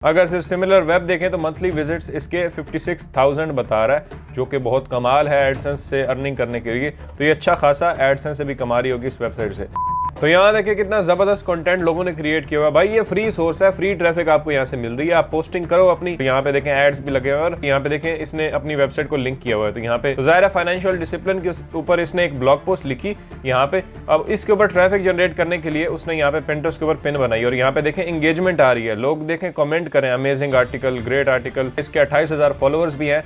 अगर सिर्फ similar web देखें तो मंथली विजिट्स इसके 56,000 बता रहा है, जो कि बहुत कमाल है एडसेंस से अर्निंग करने के लिए। तो ये अच्छा खासा एडसेंस से भी कमा रही होगी इस वेबसाइट से। तो यहाँ देखिए कितना ज़बरदस्त कंटेंट लोगों ने क्रिएट किया हुआ। भाई ये फ्री सोर्स है, फ्री ट्रैफिक आपको यहाँ से मिल रही है, आप पोस्टिंग करो अपनी। यहाँ पे देखें एड्स भी लगे हुए हैं और यहाँ पे देखें इसने अपनी वेबसाइट को लिंक किया हुआ है। तो यहाँ पे ज़ाहिर है फाइनेंशियल डिसिप्लिन के ऊपर इसने एक ब्लॉग पोस्ट लिखी यहाँ पे। अब इसके ऊपर ट्रैफिक जनरेट करने के लिए उसने यहाँ पे पिंटरेस्ट के ऊपर पिन बनाई और यहाँ पे देखें इंगेजमेंट आ रही है, लोग देखें कमेंट करें अमेजिंग आर्टिकल, ग्रेट आर्टिकल। इसके 28,000 फॉलोअर्स भी हैं।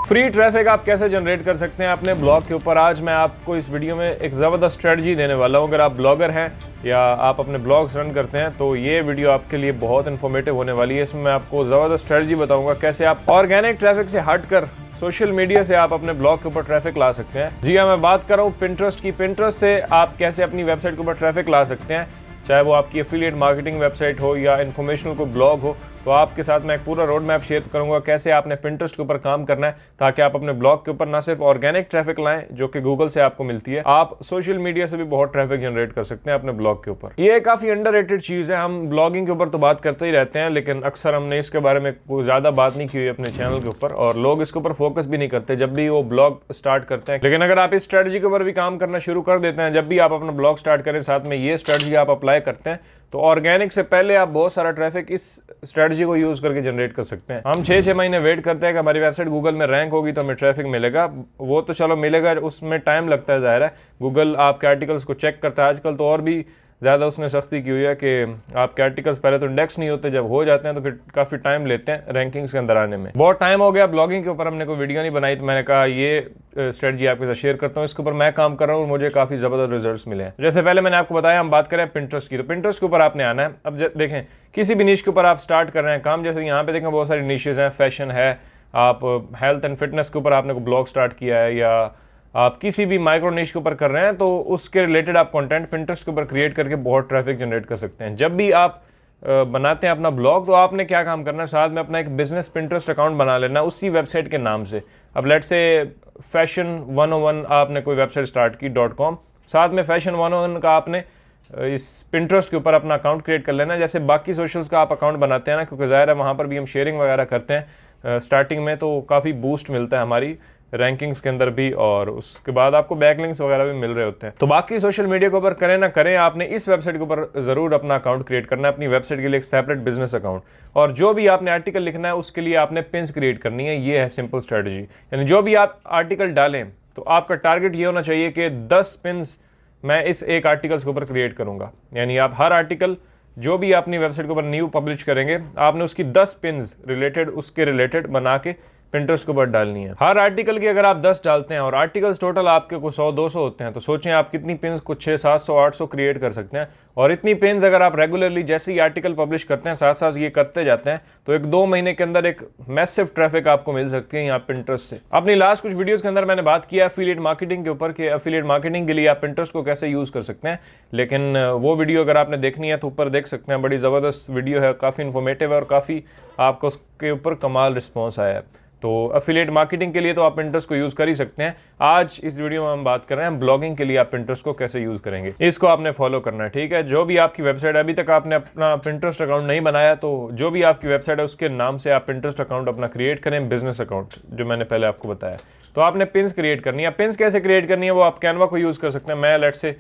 फ्री ट्रैफिक आप कैसे जनरेट कर सकते हैं अपने ब्लॉग के ऊपर, आज मैं आपको इस वीडियो में एक ज़बरदस्त स्ट्रेटजी देने वाला हूं। अगर आप ब्लॉगर हैं या आप अपने ब्लॉग्स रन करते हैं तो ये वीडियो आपके लिए बहुत इन्फॉर्मेटिव होने वाली है। इसमें मैं आपको ज़बरदस्त स्ट्रेटजी बताऊंगा कैसे आप ऑर्गेनिक ट्रैफिक से हटकर सोशल मीडिया से आप अपने ब्लॉग के ऊपर ट्रैफिक ला सकते हैं। जी हाँ, मैं बात कर रहा हूँ पिंटरेस्ट की। पिंटरेस्ट से आप कैसे अपनी वेबसाइट के ऊपर ट्रैफिक ला सकते हैं, चाहे वो आपकी एफिलिएट मार्केटिंग वेबसाइट हो या इन्फॉर्मेशनल कोई ब्लॉग हो। तो आपके साथ मैं एक पूरा रोड मैप शेयर करूंगा कैसे आपने पिंटरेस्ट के ऊपर काम करना है, ताकि आप अपने ब्लॉग के ऊपर ना सिर्फ ऑर्गेनिक ट्रैफिक लाएं जो कि गूगल से आपको मिलती है, आप सोशल मीडिया से भी बहुत ट्रैफिक जनरेट कर सकते हैं अपने ब्लॉग के ऊपर। ये काफ़ी अंडररेटेड चीज़ है। हम ब्लॉगिंग के ऊपर तो बात करते ही रहते हैं, लेकिन अक्सर हमने इसके बारे में कोई ज़्यादा बात नहीं की हुई अपने चैनल के ऊपर और लोग इसके ऊपर फोकस भी नहीं करते जब भी वो ब्लॉग स्टार्ट करते हैं। लेकिन अगर आप इस स्ट्रेटजी के ऊपर भी काम करना शुरू कर देते हैं, जब भी आप अपना ब्लॉग स्टार्ट करें साथ में ये स्ट्रेटजी आप अप्लाई करते हैं, तो ऑर्गेनिक से पहले आप बहुत सारा ट्रैफिक इस स्ट्रेटजी को यूज़ करके जनरेट कर सकते हैं। हम 6 महीने वेट करते हैं कि हमारी वेबसाइट गूगल में रैंक होगी तो हमें ट्रैफिक मिलेगा। वो तो चलो मिलेगा, उसमें टाइम लगता है, ज़ाहिर है गूगल आपके आर्टिकल्स को चेक करता है। आजकल तो और भी ज़्यादा उसने सख्ती की हुई है कि आपके आर्टिकल्स पहले तो इंडेक्स नहीं होते, जब हो जाते हैं तो फिर काफ़ी टाइम लेते हैं रैंकिंग्स के अंदर आने में। बहुत टाइम हो गया ब्लॉगिंग के ऊपर हमने कोई वीडियो नहीं बनाई, तो मैंने कहा ये स्ट्रेटजी आपके साथ शेयर करता हूँ। इसके ऊपर मैं काम कर रहा हूँ और मुझे काफ़ी ज़बरदस्त रिजल्ट्स मिले हैं। जैसे पहले मैंने आपको बताया हम बात करें पिंटरेस्ट की, तो पिंटरेस्ट के ऊपर आपने आना है। अब देखें किसी भी नीश के ऊपर आप स्टार्ट कर रहे हैं काम, जैसे यहाँ पे देखें बहुत सारी नीशेज़ हैं, फैशन है, आप हेल्थ एंड फिटनेस के ऊपर आपने को ब्लॉग स्टार्ट किया है, या आप किसी भी माइक्रो निश के ऊपर कर रहे हैं, तो उसके रिलेटेड आप कंटेंट पिंटरेस्ट के ऊपर क्रिएट करके बहुत ट्रैफिक जनरेट कर सकते हैं। जब भी आप बनाते हैं अपना ब्लॉग तो आपने क्या काम करना है, साथ में अपना एक बिजनेस पिंटरेस्ट अकाउंट बना लेना उसी वेबसाइट के नाम से। अब लेट्स से फैशन 101 आपने कोई वेबसाइट स्टार्ट की .com, साथ में फैशन 101 का आपने इस पिंटरेस्ट के ऊपर अपना अकाउंट क्रिएट कर लेना, जैसे बाकी सोशल्स का आप अकाउंट बनाते हैं ना, क्योंकि ज़ाहिर है वहाँ पर भी हम शेयरिंग वगैरह करते हैं स्टार्टिंग में, तो काफ़ी बूस्ट मिलता है हमारी रैंकिंग्स के अंदर भी, और उसके बाद आपको बैकलिंक्स वगैरह भी मिल रहे होते हैं। तो बाकी सोशल मीडिया के ऊपर करें ना करें, आपने इस वेबसाइट के ऊपर ज़रूर अपना अकाउंट क्रिएट करना है, अपनी वेबसाइट के लिए एक सेपरेट बिजनेस अकाउंट। और जो भी आपने आर्टिकल लिखना है उसके लिए आपने पिन्स क्रिएट करनी है। ये है सिंपल स्ट्रेटजी। यानी जो भी आप आर्टिकल डालें तो आपका टारगेट ये होना चाहिए कि 10 पिन्स मैं इस एक आर्टिकल्स के ऊपर क्रिएट करूँगा। यानी आप हर आर्टिकल जो भी अपनी वेबसाइट के ऊपर न्यू पब्लिश करेंगे, आपने उसकी 10 पिन्स रिलेटेड उसके रिलेटेड बना के पिंटरेस्ट के ऊपर डालनी है। हर आर्टिकल की अगर आप 10 डालते हैं और आर्टिकल्स टोटल आपके को 100-200 होते हैं, तो सोचें आप कितनी पिन्स कुछ 600-700-800 क्रिएट कर सकते हैं। और इतनी पिन्स अगर आप रेगुलरली जैसे ही आर्टिकल पब्लिश करते हैं साथ साथ ये करते जाते हैं, तो 1-2 महीने के अंदर एक मैसिव ट्रैफिक आपको मिल सकती है यहाँ पिंटरेस्ट से। अपनी लास्ट कुछ वीडियोज़ के अंदर मैंने बात किया एफिलिएट मार्केटिंग के ऊपर कि एफिलिएट मार्केटिंग के लिए आप पिंटरेस्ट को कैसे यूज़ कर सकते हैं, लेकिन वो वीडियो अगर आपने देखनी है तो ऊपर देख सकते हैं, बड़ी ज़बरदस्त वीडियो है, काफ़ी इन्फॉर्मेटिव है और काफ़ी आपको उसके ऊपर कमाल रिस्पॉन्स आया है। तो एफिलिएट मार्केटिंग के लिए तो आप पिंटरेस्ट को यूज़ कर ही सकते हैं। आज इस वीडियो में हम बात कर रहे हैं ब्लॉगिंग के लिए आप पिंटरेस्ट को कैसे यूज़ करेंगे, इसको आपने फॉलो करना है, ठीक है। जो भी आपकी वेबसाइट, अभी तक आपने अपना पिंटरेस्ट अकाउंट नहीं बनाया, तो जो भी आपकी वेबसाइट है उसके नाम से आप पिंटरेस्ट अकाउंट अपना क्रिएट करें, बिजनेस अकाउंट जो मैंने पहले आपको बताया। तो आपने पिन्स क्रिएट करनी है। पिन्स कैसे क्रिएट करनी है वो आप कैनवा को यूज़ कर सकते हैं। मैं लेट से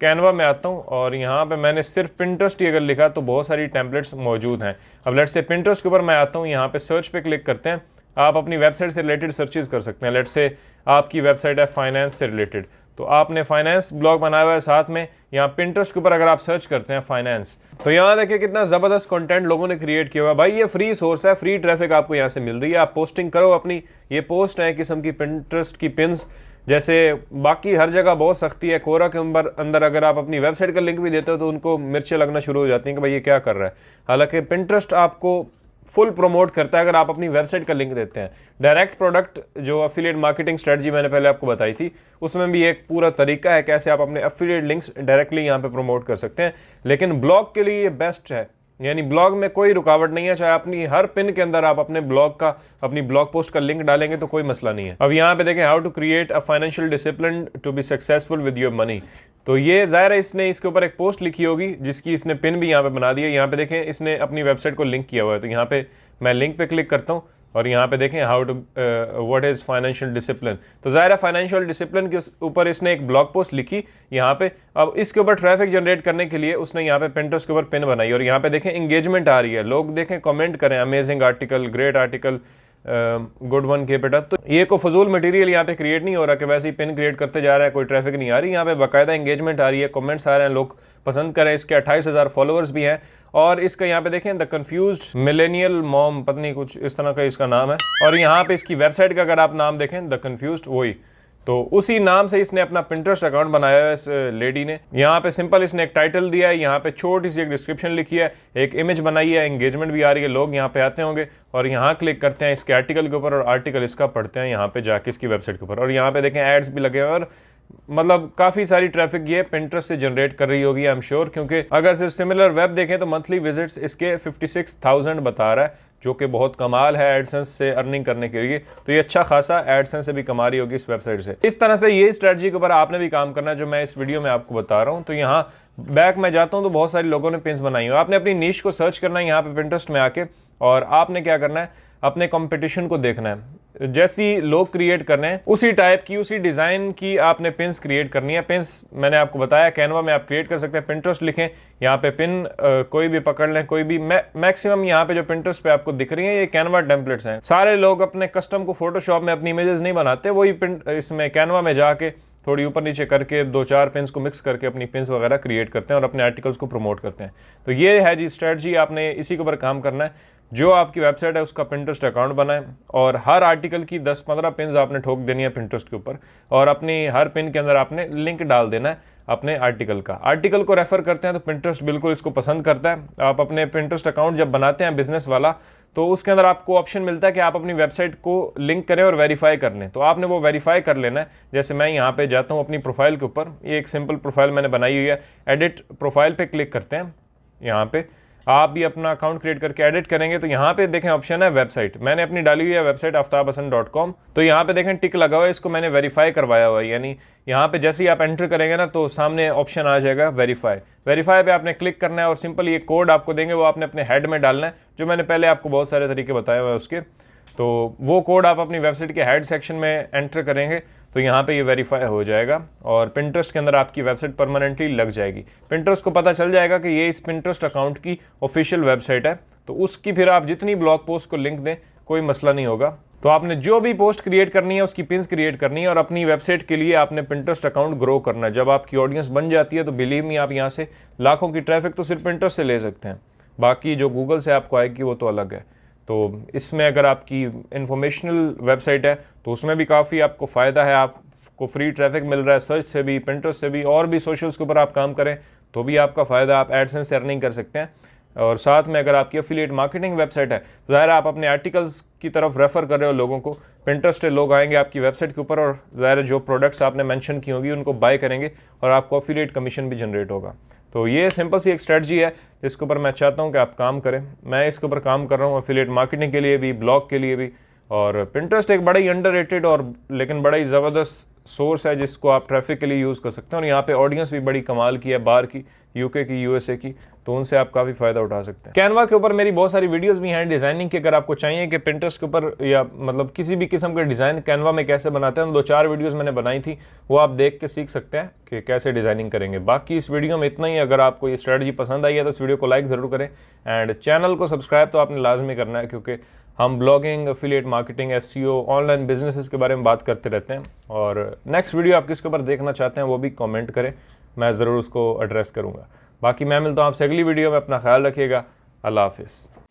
कैनवा में आता हूँ और यहाँ पे मैंने सिर्फ पिंटरेस्ट ही अगर लिखा तो बहुत सारी टेम्पलेट्स मौजूद हैं। अब लेट से पिंटरेस्ट के ऊपर मैं आता हूँ, यहाँ पे सर्च पे क्लिक करते हैं, आप अपनी वेबसाइट से रिलेटेड सर्चेज कर सकते हैं। लेट से आपकी वेबसाइट है फाइनेंस से रिलेटेड, तो आपने फाइनेंस ब्लॉग बनाया हुआ है, साथ में यहाँ पिंटरेस्ट के ऊपर अगर आप सर्च करते हैं फाइनेंस, तो यहाँ देखिए कितना ज़बरदस्त कंटेंट लोगों ने क्रिएट किया हुआ है। भाई ये फ्री सोर्स है, फ्री ट्रैफिक आपको यहाँ से मिल रही है, आप पोस्टिंग करो अपनी। ये पोस्ट है किस्म की पिंटरेस्ट की पिन्स, जैसे बाकी हर जगह बहुत सख्ती है, कोरा के अंदर अगर आप अपनी वेबसाइट का लिंक भी देते हो तो उनको मिर्चें लगना शुरू हो जाती हैं कि भाई ये क्या कर रहा है। हालांकि पिंटरेस्ट आपको फुल प्रमोट करता है अगर आप अपनी वेबसाइट का लिंक देते हैं। डायरेक्ट प्रोडक्ट जो एफिलिएट मार्केटिंग स्ट्रेटजी मैंने पहले आपको बताई थी, उसमें भी एक पूरा तरीका है कैसे आप अपने एफिलिएट लिंक्स डायरेक्टली यहाँ पे प्रमोट कर सकते हैं। लेकिन ब्लॉग के लिए ये बेस्ट है यानी ब्लॉग में कोई रुकावट नहीं है, चाहे अपनी हर पिन के अंदर आप अपने ब्लॉग का, अपनी ब्लॉग पोस्ट का लिंक डालेंगे तो कोई मसला नहीं है। अब यहाँ पे देखें, how to create a financial discipline to be successful with your money. तो ये ज़ाहिर है इसने इसके ऊपर एक पोस्ट लिखी होगी जिसकी इसने पिन भी यहाँ पे बना दी है। यहाँ पे देखें इसने अपनी वेबसाइट को लिंक किया हुआ है, तो यहाँ पे मैं लिंक पे क्लिक करता हूँ और यहाँ पे देखें how to what is financial discipline. तो ज़ाहिर है फाइनेंशियल डिसिप्लिन के ऊपर इसने एक ब्लॉग पोस्ट लिखी यहाँ पे। अब इसके ऊपर ट्रैफिक जनरेट करने के लिए उसने यहाँ पे पिंटरेस्ट के ऊपर पिन बनाई और यहाँ पे देखें इंगेजमेंट आ रही है, लोग देखें कमेंट करें, amazing article, great article, good one, keep it up. तो ये को फजूल मटेरियल यहाँ पे क्रिएट नहीं हो रहा कि वैसे ही पिन क्रिएट करते जा रहा है, कोई ट्रैफिक नहीं आ रही, यहाँ पे बाकायदा इंगेजमेंट आ रही है, कमेंट्स आ रहे हैं, लोग पसंद करें। इसके 28,000 फॉलोअर्स भी हैं और इसका यहाँ पे देखें द कंफ्यूज्ड मिलेनियल मॉम, पता नहीं कुछ इस तरह का इसका नाम है। और यहाँ पे इसकी वेबसाइट का अगर आप नाम देखें द कंफ्यूज्ड, वही तो उसी नाम से इसने अपना पिंटरेस्ट अकाउंट बनाया है इस लेडी ने। यहाँ पे सिंपल इसने एक टाइटल दिया है, यहाँ पे छोटी सी एक डिस्क्रिप्शन लिखी है, एक इमेज बनाई है, एंगेजमेंट भी आ रही है, लोग यहाँ पे आते होंगे और यहाँ क्लिक करते हैं इसके आर्टिकल के ऊपर और आर्टिकल इसका पढ़ते हैं यहाँ पे जाके इसकी वेबसाइट के ऊपर। और यहाँ पे देखें एड्स भी लगे हुए और मतलब काफ़ी सारी ट्रैफिक ये पिंटरेस्ट से जनरेट कर रही होगी आई एम श्योर, क्योंकि अगर सिर्फ सिमिलर वेब देखें तो मंथली विजिट्स इसके 56,000 बता रहा है, जो कि बहुत कमाल है एडसेंस से अर्निंग करने के लिए। तो ये अच्छा खासा एडसेंस से भी कमा रही होगी इस वेबसाइट से। इस तरह से ये स्ट्रेटजी के ऊपर आपने भी काम करना है जो मैं इस वीडियो में आपको बता रहा हूँ। तो यहाँ बैक में जाता हूँ तो बहुत सारे लोगों ने पिन्स बनाई हुई, आपने अपनी नीश को सर्च करना है यहाँ पे पिंटरेस्ट में आके और आपने क्या करना है, अपने कंपटीशन को देखना है, जैसी लोग क्रिएट कर रहे हैं उसी टाइप की, उसी डिज़ाइन की आपने पिन्स क्रिएट करनी है। पिन्स मैंने आपको बताया कैनवा में आप क्रिएट कर सकते हैं, पिंटरेस्ट लिखें, यहाँ पे पिन कोई भी पकड़ लें, कोई भी। मैक्सिमम यहाँ पे जो पिंटरेस्ट पे आपको दिख रही है ये कैनवा टेम्पलेट्स हैं। सारे लोग अपने कस्टम को फोटोशॉप में अपनी इमेजेस नहीं बनाते, वही इसमें कैनवा में जाके थोड़ी ऊपर नीचे करके 2-4 पिन्स को मिक्स करके अपनी पिन्स वगैरह क्रिएट करते हैं और अपने आर्टिकल्स को प्रमोट करते हैं। तो ये है जी स्ट्रेटजी, आपने इसी के ऊपर काम करना है। जो आपकी वेबसाइट है उसका पिंटरेस्ट अकाउंट बनाएं और हर आर्टिकल की 10-15 पिन्स आपने ठोक देनी है पिंटरेस्ट के ऊपर और अपनी हर पिन के अंदर आपने लिंक डाल देना है अपने आर्टिकल का। आर्टिकल को रेफर करते हैं तो पिंटरेस्ट बिल्कुल इसको पसंद करता है। आप अपने पिंटरेस्ट अकाउंट जब बनाते हैं बिजनेस वाला तो उसके अंदर आपको ऑप्शन मिलता है कि आप अपनी वेबसाइट को लिंक करें और वेरीफाई कर लें, तो आपने वो वेरीफाई कर लेना है। जैसे मैं यहाँ पे जाता हूँ अपनी प्रोफाइल के ऊपर, ये एक सिंपल प्रोफाइल मैंने बनाई हुई है, एडिट प्रोफाइल पे क्लिक करते हैं। यहाँ पे आप भी अपना अकाउंट क्रिएट करके एडिट करेंगे तो यहाँ पे देखें ऑप्शन है वेबसाइट, मैंने अपनी डाली हुई है वेबसाइट आफ्ताबहसन.com। तो यहाँ पे देखें टिक लगा हुआ है, इसको मैंने वेरीफाई करवाया हुआ है, यानी यहाँ पे जैसे ही आप एंटर करेंगे ना तो सामने ऑप्शन आ जाएगा वेरीफाई। वेरीफाई पे आपने क्लिक करना है और सिंपल ये कोड आपको देंगे वो आपने अपने हेड में डालना है, जो मैंने पहले आपको बहुत सारे तरीके बताए हुए हैं उसके। तो वो कोड आप अपनी वेबसाइट के हेड सेक्शन में एंटर करेंगे तो यहाँ पे ये वेरीफाई हो जाएगा और पिंटरेस्ट के अंदर आपकी वेबसाइट परमानेंटली लग जाएगी। पिंटरेस्ट को पता चल जाएगा कि ये इस पिंटरेस्ट अकाउंट की ऑफिशियल वेबसाइट है, तो उसकी फिर आप जितनी ब्लॉग पोस्ट को लिंक दें कोई मसला नहीं होगा। तो आपने जो भी पोस्ट क्रिएट करनी है उसकी पिन्स क्रिएट करनी है और अपनी वेबसाइट के लिए आपने पिंटरेस्ट अकाउंट ग्रो करना है। जब आपकी ऑडियंस बन जाती है तो बिलीव मी आप यहाँ से लाखों की ट्रैफिक तो सिर्फ पिंटरेस्ट से ले सकते हैं, बाकी जो गूगल से आपको आएगी वो तो अलग है। तो इसमें अगर आपकी इंफॉर्मेशनल वेबसाइट है तो उसमें भी काफ़ी आपको फ़ायदा है, आपको फ्री ट्रैफिक मिल रहा है सर्च से भी, पिंटरेस्ट से भी, और भी सोशल्स के ऊपर आप काम करें तो भी आपका फ़ायदा, आप एडसेंस से अर्निंग कर सकते हैं। और साथ में अगर आपकी एफिलिएट मार्केटिंग वेबसाइट है तो ज़ाहिर आप अपने आर्टिकल्स की तरफ रेफ़र कर रहे हो लोगों को, पिंटरेस्ट से लोग आएंगे आपकी वेबसाइट के ऊपर और ज़ाहिर जो प्रोडक्ट्स आपने मेंशन की होगी उनको बाय करेंगे और आपको एफिलिएट कमीशन भी जनरेट होगा। तो ये सिंपल सी एक स्ट्रेटजी है जिसके ऊपर मैं चाहता हूँ कि आप काम करें। मैं इसके ऊपर काम कर रहा हूँ एफिलिएट मार्केटिंग के लिए भी, ब्लॉग के लिए भी। और पिंटरेस्ट एक बड़ा ही अंडररेटेड और लेकिन बड़ा ही ज़बरदस्त सोर्स है जिसको आप ट्रैफिक के लिए यूज़ कर सकते हैं। और यहाँ पे ऑडियंस भी बड़ी कमाल की है, बाहर की, यूके की, यूएसए की, तो उनसे आप काफ़ी फ़ायदा उठा सकते हैं। कैनवा के ऊपर मेरी बहुत सारी वीडियोस भी हैं डिज़ाइनिंग की, अगर आपको चाहिए कि पिंटरेस्ट के ऊपर या मतलब किसी भी किस्म के डिज़ाइन कैनवा में कैसे बनाते हैं, 2-4 वीडियोज़ मैंने बनाई थी, वो आप देख के सीख सकते हैं कि कैसे डिज़ाइनिंग करेंगे। बाकी इस वीडियो में इतना ही। अगर आपको ये स्ट्रेटजी पसंद आई है तो इस वीडियो को लाइक ज़रूर करें एंड चैनल को सब्सक्राइब तो आपने लाजमी करना है, क्योंकि हम blogging, affiliate marketing, SEO, online businesses के बारे में बात करते रहते हैं। और नेक्स्ट वीडियो आप किसके ऊपर देखना चाहते हैं वो भी कमेंट करें, मैं ज़रूर उसको एड्रेस करूँगा। बाकी मैं मिलता हूँ आपसे अगली वीडियो में, अपना ख्याल रखिएगा। अल्लाह हाफिज़।